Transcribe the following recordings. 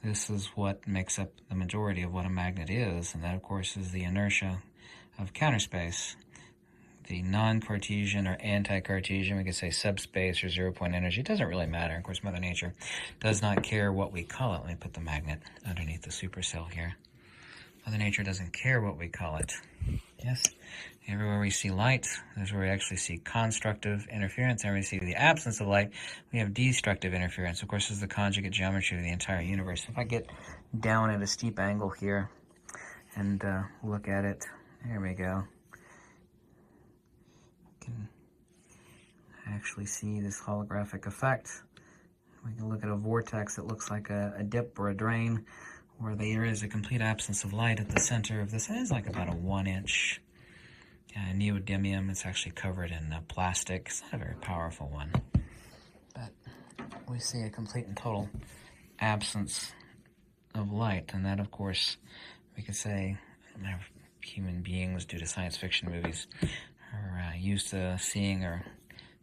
this is what makes up the majority of what a magnet is, and that, of course, is the inertia of counter space. The non-Cartesian or anti-Cartesian, we could say subspace or zero-point energy, it doesn't really matter. Of course, Mother Nature does not care what we call it. Let me put the magnet underneath the supercell here. Mother Nature doesn't care what we call it. Yes, everywhere we see light, that's where we actually see constructive interference. And we see the absence of light, we have destructive interference. Of course, this is the conjugate geometry of the entire universe. If I get down at a steep angle here and look at it, there we go. You can actually see this holographic effect. We can look at a vortex that looks like a dip or a drain, where there is a complete absence of light at the center of this. It is like about a 1-inch neodymium. It's actually covered in plastic. It's not a very powerful one, but we see a complete and total absence of light. And that, of course, we could say human beings, due to science fiction movies, are used to seeing or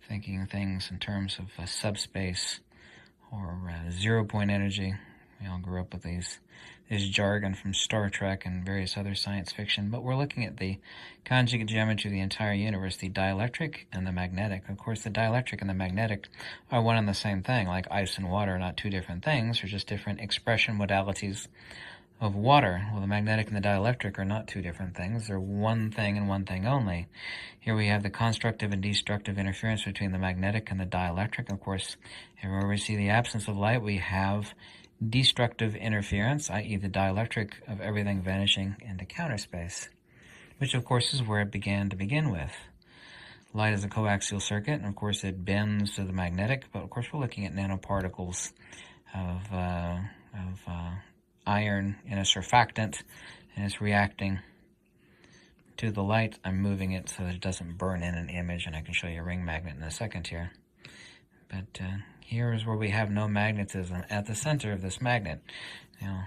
thinking things in terms of subspace or zero-point energy. We all grew up with this jargon from Star Trek and various other science fiction, but we're looking at the conjugate geometry of the entire universe, the dielectric and the magnetic. Of course, the dielectric and the magnetic are one and the same thing, like ice and water are not two different things, they're just different expression modalities of water. Well, the magnetic and the dielectric are not two different things, they're one thing and one thing only. Here we have the constructive and destructive interference between the magnetic and the dielectric. Of course, everywhere we see the absence of light, we have destructive interference, i.e. the dielectric of everything vanishing into counter space, which of course is where it began to begin with. Light is a coaxial circuit, and of course it bends to the magnetic, but of course we're looking at nanoparticles of iron in a surfactant, and it's reacting to the light. I'm moving it so that it doesn't burn in an image, and I can show you a ring magnet in a second here. But here is where we have no magnetism at the center of this magnet. Now,